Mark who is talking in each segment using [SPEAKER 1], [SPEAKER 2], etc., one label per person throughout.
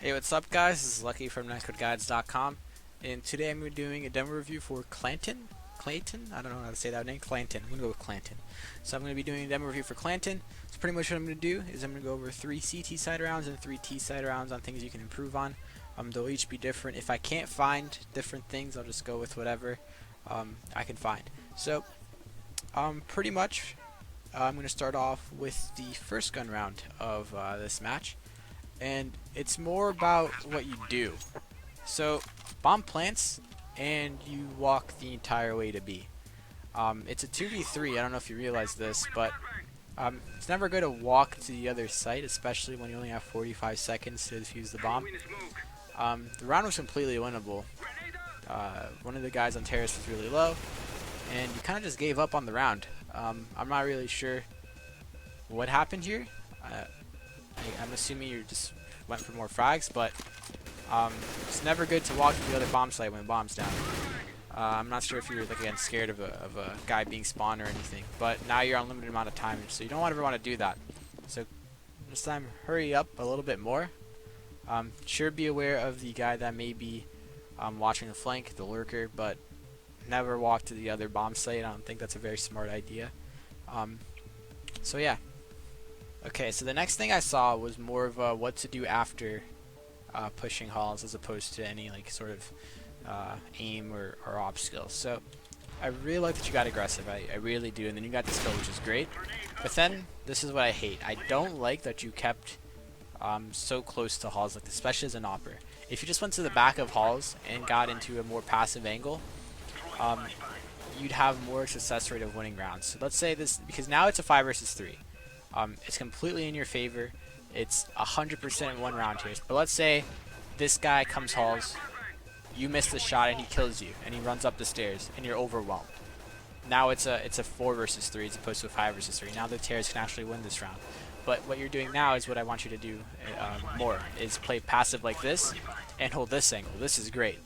[SPEAKER 1] Hey, what's up guys? This is Lucky from NetcodeGuides.com, and today I'm going to be doing a demo review for Klanton? Klanton? I don't know how to say that name. Klanton. I'm going to go with Klanton. So I'm going to be doing a demo review for Klanton. So pretty much what I'm going to do is I'm going to go over 3 CT side rounds and 3 T side rounds on things you can improve on. They'll each be different. If I can't find different things, I'll just go with whatever I can find. So pretty much I'm going to start off with the first gun round of this match. And it's more about what you do. So bomb plants and you walk the entire way to B. It's a 2v3. I don't know if you realize this, but it's never good to walk to the other site, especially when you only have 45 seconds to defuse the bomb. The round was completely winnable. One of the guys on terrace was really low, and you kind of just gave up on the round. I'm not really sure what happened here. I'm assuming you just went for more frags, but it's never good to walk to the other bomb site when the bomb's down. I'm not sure if you're again scared of a guy being spawned or anything, but now you're on a limited amount of time, so you don't ever want to do that. So this time, hurry up a little bit more. Sure, be aware of the guy that may be watching the flank, the lurker, but never walk to the other bomb site. I don't think that's a very smart idea. So yeah. Okay, so the next thing I saw was more of what to do after pushing halls as opposed to any like sort of aim or op skills. So I really like that you got aggressive, I really do, and then you got this kill, which is great. But then this is what I hate. I don't like that you kept so close to halls, like especially as an opper. If you just went to the back of halls and got into a more passive angle, you'd have more success rate of winning rounds. So let's say this, because now it's a 5 versus 3. It's completely in your favor. It's 100% in one round here. But let's say this guy comes halls, you miss the shot and he kills you, and he runs up the stairs, and you're overwhelmed. Now it's a 4 versus 3 as opposed to a 5 versus 3. Now the terrorists can actually win this round. But what you're doing now is what I want you to do more, is play passive like this and hold this angle. This is great.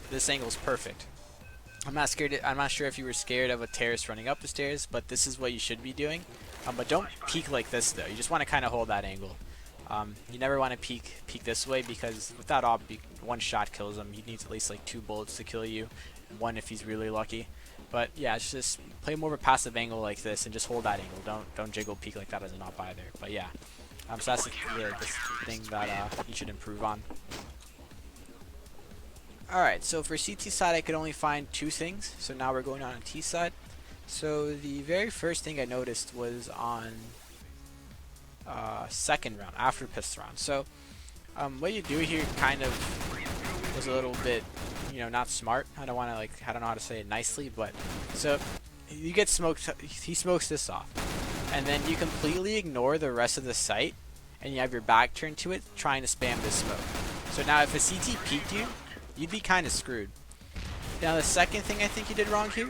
[SPEAKER 1] This angle is perfect. I'm not sure if you were scared of a terrorist running up the stairs, but this is what you should be doing. But don't peek like this though. You just want to kind of hold that angle. You never want to peek this way, because with that op, one shot kills him. He needs at least like 2 bullets to kill you, 1 if he's really lucky. But yeah, it's just play more of a passive angle like this and just hold that angle. Don't jiggle peek like that as an op either. But yeah, so that's the thing that you should improve on. Alright, so for CT side I could only find 2 things, so now we're going on a T side. So the very first thing I noticed was on second round, after pistol round. So what you do here kind of was a little bit, not smart. I don't know how to say it nicely, but so you get smoked, he smokes this off, and then you completely ignore the rest of the site, and you have your back turned to it trying to spam this smoke. So now if a CT peeked you, you'd be kind of screwed. Now the second thing I think you did wrong here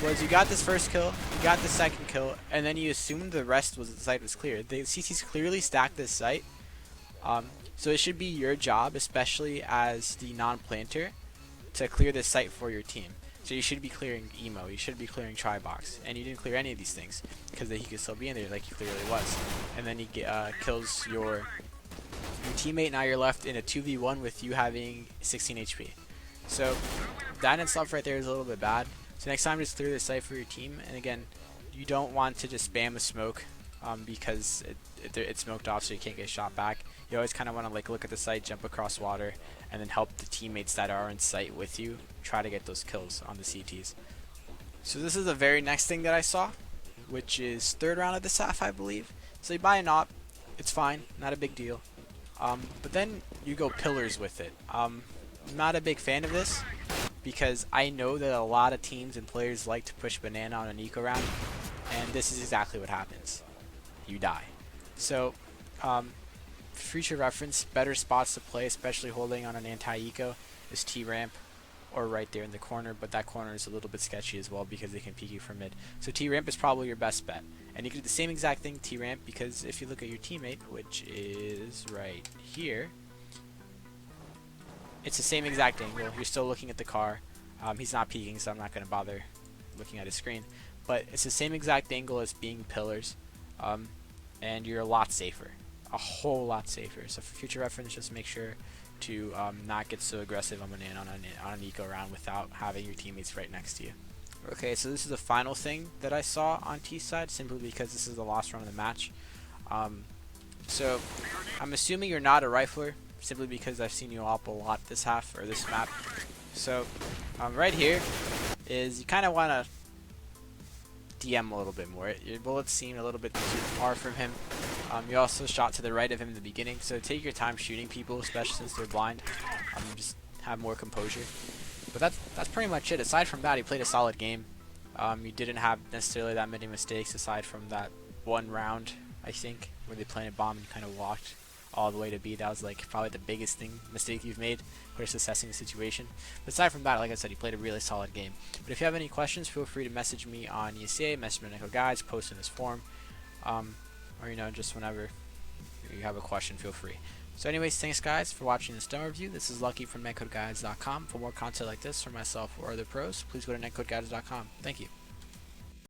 [SPEAKER 1] was you got this first kill, you got the second kill, and then you assumed the rest was the site was clear. The CTs clearly stacked this site, so it should be your job, especially as the non-planter, to clear this site for your team. So you should be clearing emo, you should be clearing tri-box, and you didn't clear any of these things because he could still be in there like he clearly was. And then he kills your teammate. Now you're left in a 2v1 with you having 16 HP. So that in itself right there is a little bit bad. So next time, just clear the site for your team. And again, you don't want to just spam a smoke because it's smoked off, so you can't get shot back. You always kind of want to look at the site, jump across water, and then help the teammates that are in sight with you try to get those kills on the CTs. So this is the very next thing that I saw, which is third round of the SAF, I believe. So you buy an op, it's fine, not a big deal. But then you go pillars with it. I'm not a big fan of this, because I know that a lot of teams and players like to push banana on an eco round, and this is exactly what happens. You die. So, future reference, better spots to play, especially holding on an anti-eco, is T-ramp, or right there in the corner, but that corner is a little bit sketchy as well because they can peek you from mid. So T-ramp is probably your best bet. And you can do the same exact thing T-ramp, because if you look at your teammate, which is right here, it's the same exact angle. You're still looking at the car. He's not peeking, so I'm not going to bother looking at his screen. But it's the same exact angle as being pillars, and you're a lot safer. a whole lot safer. So for future reference, just make sure to not get so aggressive on an eco round without having your teammates right next to you. Okay, so this is the final thing that I saw on T side, simply because this is the last round of the match. So I'm assuming you're not a rifler, simply because I've seen you op a lot this half or this map. So right here is you kind of want to DM a little bit more. Your bullets seem a little bit too far from him. You also shot to the right of him in the beginning, so take your time shooting people, especially since they're blind. Just have more composure. But that's pretty much it. Aside from that, he played a solid game. You didn't have necessarily that many mistakes aside from that one round, I think, where they planted bomb and you kind of walked all the way to B. That was like probably the biggest mistake you've made, where it's assessing the situation. But aside from that, like I said, he played a really solid game. But if you have any questions, feel free to message me on ESA, message me on NetcodeGuides, post in this forum, or just whenever you have a question, feel free. So anyways, thanks guys for watching this demo review. This is Lucky from NetcodeGuides.com. For more content like this from myself or other pros, please go to NetcodeGuides.com. Thank you.